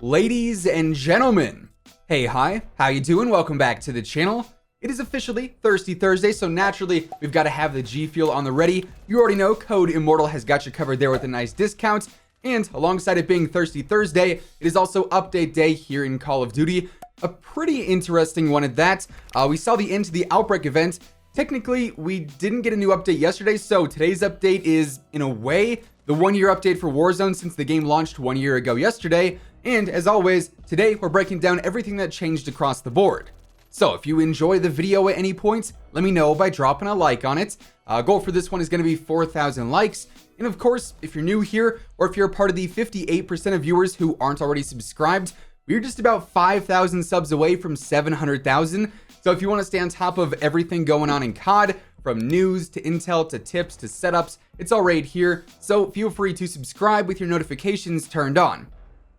Ladies and gentlemen, hey, hi, how you doing? Welcome back to the channel. It is officially Thirsty Thursday, so naturally, we've got to have the G Fuel on the ready. You already know COD MW has got you covered there with a nice discount. And alongside it being Thirsty Thursday, it is also update day here in Call of Duty. A pretty interesting one at that. We saw the end to the Outbreak event. Technically, we didn't get a new update yesterday, so today's update is, in a way, the 1-year update for Warzone since the game launched 1 year ago yesterday. And as always, today we're breaking down everything that changed across the board. So if you enjoy the video at any point, let me know by dropping a like on it. Goal for this one is going to be 4,000 likes. And of course, if you're new here, or if you're a part of the 58% of viewers who aren't already subscribed, we're just about 5,000 subs away from 700,000. So if you want to stay on top of everything going on in COD, from news to intel to tips to setups, it's all right here. So feel free to subscribe with your notifications turned on.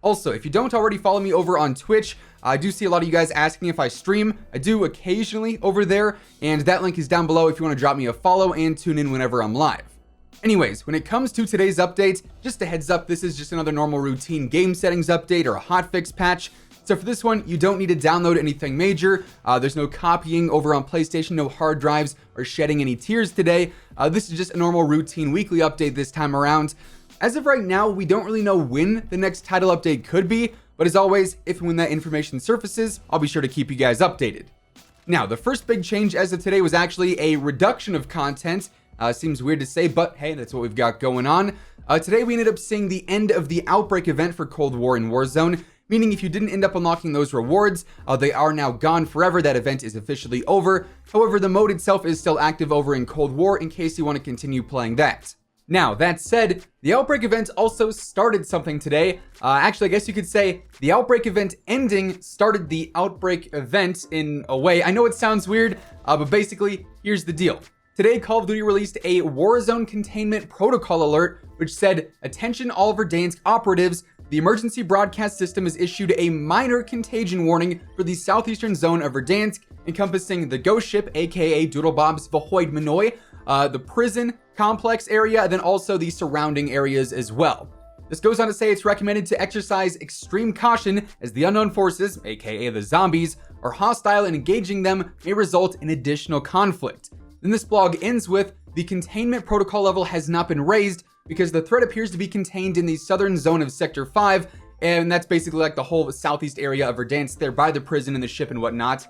Also, if you don't already follow me over on Twitch, I do see a lot of you guys asking if I stream. I do occasionally over there, and that link is down below if you want to drop me a follow and tune in whenever I'm live. Anyways, when it comes to today's update, just a heads up, this is just another normal routine game settings update or a hotfix patch. So for this one, you don't need to download anything major. There's no copying over on PlayStation, no hard drives or shedding any tears today. This is just a normal routine weekly update this time around. As of right now, we don't really know when the next title update could be, but as always, if and when that information surfaces, I'll be sure to keep you guys updated. Now, the first big change as of today was actually a reduction of content. Seems weird to say, but hey, that's what we've got going on. Today, we ended up seeing the end of the Outbreak event for Cold War in Warzone, meaning if you didn't end up unlocking those rewards, they are now gone forever. That event is officially over. However, the mode itself is still active over in Cold War in case you want to continue playing that. Now, that said, the Outbreak event also started something today. Actually, I guess you could say the Outbreak event ending started the Outbreak event in a way. I know it sounds weird, but basically, here's the deal. Today, Call of Duty released a Warzone containment protocol alert, which said, "Attention all Verdansk operatives, the emergency broadcast system has issued a minor contagion warning for the southeastern zone of Verdansk, encompassing the ghost ship, aka Doodlebob's Vahoid Manoy, the prison complex area, and then also the surrounding areas as well." This goes on to say it's recommended to exercise extreme caution as the unknown forces, aka the zombies, are hostile and engaging them may result in additional conflict. Then this blog ends with, "The containment protocol level has not been raised because the threat appears to be contained in the southern zone of Sector 5, and that's basically like the whole southeast area of Verdansk there by the prison and the ship and whatnot."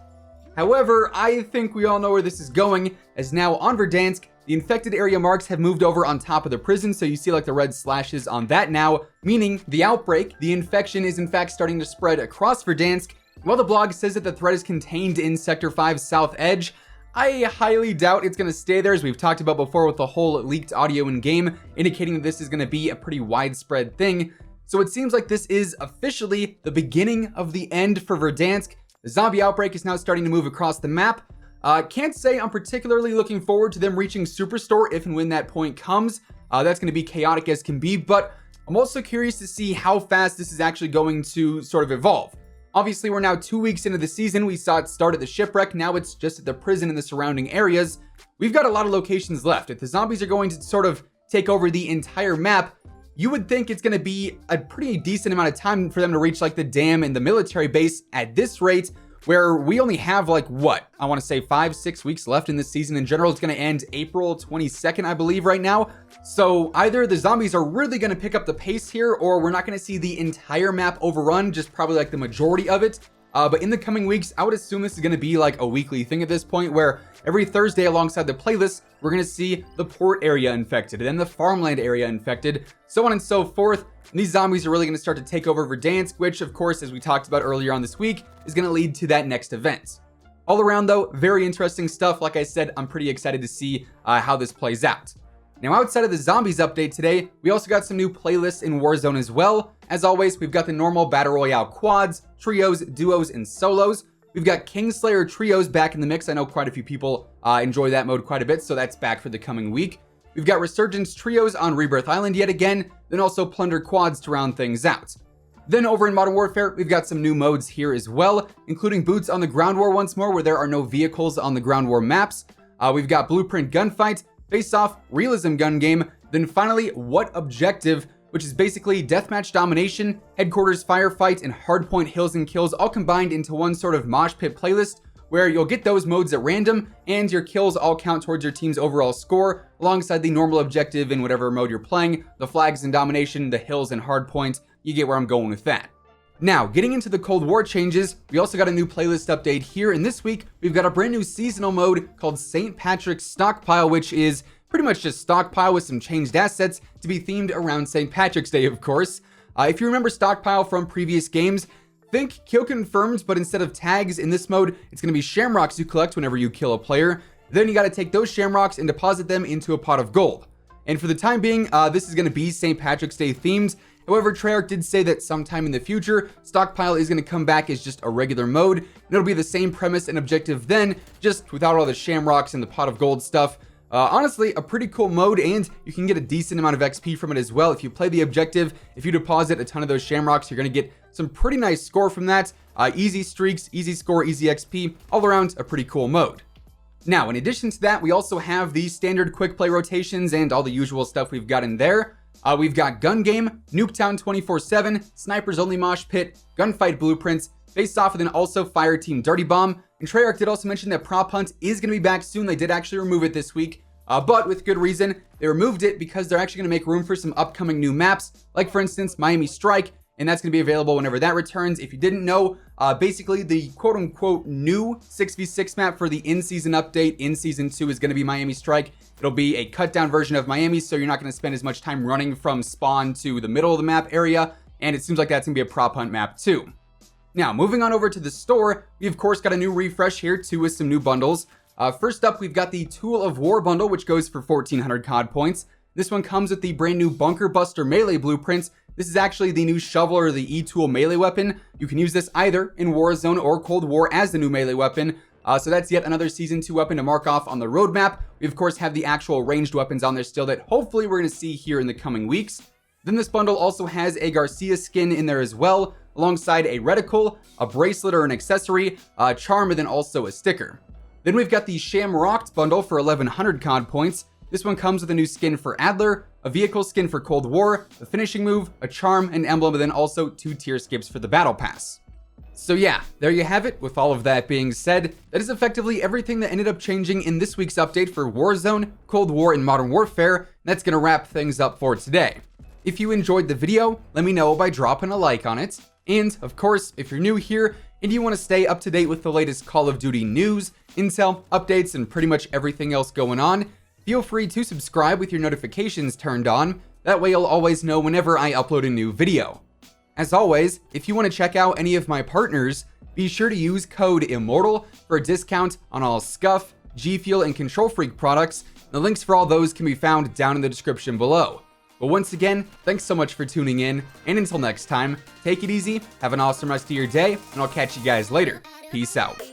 However, I think we all know where this is going, as now on Verdansk, the infected area marks have moved over on top of the prison, so you see like the red slashes on that now, meaning the outbreak, the infection is in fact starting to spread across Verdansk. While the blog says that the threat is contained in Sector 5's south edge, I highly doubt it's going to stay there, as we've talked about before with the whole leaked audio in game, indicating that this is going to be a pretty widespread thing. So it seems like this is officially the beginning of the end for Verdansk. The zombie outbreak is now starting to move across the map. Can't say I'm particularly looking forward to them reaching Superstore if and when that point comes. That's going to be chaotic as can be, but I'm also curious to see how fast this is actually going to sort of evolve. Obviously, we're now 2 weeks into the season. We saw it start at the shipwreck. Now it's just at the prison and the surrounding areas. We've got a lot of locations left. If the zombies are going to sort of take over the entire map, you would think it's going to be a pretty decent amount of time for them to reach like the dam and the military base at this rate, where we only have like what, I want to say 5-6 weeks left in this season in general. It's going to end April 22nd, I believe, right now. So either the zombies are really going to pick up the pace here, or we're not going to see the entire map overrun, just probably like the majority of it. But in the coming weeks, I would assume this is going to be like a weekly thing at this point, where every Thursday alongside the playlist, we're going to see the port area infected, and then the farmland area infected, so on and so forth. And these zombies are really going to start to take over Verdansk, which of course, as we talked about earlier on this week, is going to lead to that next event. All around though, very interesting stuff. Like I said, I'm pretty excited to see how this plays out. Now, outside of the zombies update today, we also got some new playlists in Warzone as well. As always, we've got the normal Battle Royale quads, trios, duos, and solos. We've got Kingslayer trios back in the mix. I know quite a few people enjoy that mode quite a bit, so that's back for the coming week. We've got Resurgence trios on Rebirth Island yet again, then also Plunder quads to round things out. Then over in Modern Warfare, we've got some new modes here as well, including Boots on the Ground War once more, where there are no vehicles on the Ground War maps. We've got Blueprint Gunfight, Face Off, Realism Gun Game, then finally, What Objective, which is basically deathmatch domination, headquarters firefight, and hardpoint hills and kills all combined into one sort of mosh pit playlist, where you'll get those modes at random, and your kills all count towards your team's overall score, alongside the normal objective in whatever mode you're playing, the flags and domination, the hills and hardpoint. You get where I'm going with that. Now, getting into the Cold War changes, we also got a new playlist update here, and this week, we've got a brand new seasonal mode called St. Patrick's Stockpile, which is pretty much just Stockpile with some changed assets to be themed around St. Patrick's Day, of course. If you remember Stockpile from previous games, think kill confirmed, but instead of tags in this mode, it's going to be shamrocks you collect whenever you kill a player. Then you got to take those shamrocks and deposit them into a pot of gold. And for the time being, this is going to be St. Patrick's Day themed. However, Treyarch did say that sometime in the future, Stockpile is going to come back as just a regular mode, and it'll be the same premise and objective then, just without all the shamrocks and the pot of gold stuff. Honestly, a pretty cool mode, and you can get a decent amount of XP from it as well. If you play the objective, if you deposit a ton of those shamrocks, you're going to get some pretty nice score from that. Easy streaks, easy score, easy XP, all around a pretty cool mode. Now, in addition to that, we also have the standard quick play rotations and all the usual stuff we've got in there. We've got Gun Game, Nuketown 24/7, Snipers Only Mosh Pit, Gunfight Blueprints, Face Off, and then also Fire Team Dirty Bomb. And Treyarch did also mention that Prop Hunt is going to be back soon. They did actually remove it this week, but with good reason. They removed it because they're actually going to make room for some upcoming new maps, like for instance, Miami Strike, and that's going to be available whenever that returns. If you didn't know, basically the quote-unquote new 6v6 map for the in-season update in Season 2 is going to be Miami Strike. It'll be a cut-down version of Miami, so you're not going to spend as much time running from spawn to the middle of the map area, and it seems like that's going to be a prop hunt map too. Now, moving on over to the store, we of course got a new refresh here too with some new bundles. First up, we've got the Tool of War bundle, which goes for 1,400 COD points. This one comes with the brand new Bunker Buster melee blueprints. This is actually the new shovel or the E-tool melee weapon. You can use this either in Warzone or Cold War as the new melee weapon. So that's yet another Season 2 weapon to mark off on the roadmap. We of course have the actual ranged weapons on there still that hopefully we're going to see here in the coming weeks. Then this bundle also has a Garcia skin in there as well, alongside a reticle, a bracelet or an accessory, a charm, and then also a sticker. Then we've got the Shamrocked bundle for 1,100 COD points. This one comes with a new skin for Adler, a vehicle skin for Cold War, a finishing move, a charm, an emblem, and then also 2 tier skips for the Battle Pass. So yeah, there you have it. With all of that being said, that is effectively everything that ended up changing in this week's update for Warzone, Cold War, and Modern Warfare. That's going to wrap things up for today. If you enjoyed the video, let me know by dropping a like on it. And of course, if you're new here and you want to stay up to date with the latest Call of Duty news, intel, updates, and pretty much everything else going on, feel free to subscribe with your notifications turned on. That way you'll always know whenever I upload a new video. As always, if you want to check out any of my partners, be sure to use code IMMORTAL for a discount on all Scuff, G Fuel, and Control Freak products. The links for all those can be found down in the description below. But once again, thanks so much for tuning in, and until next time, take it easy, have an awesome rest of your day, and I'll catch you guys later. Peace out.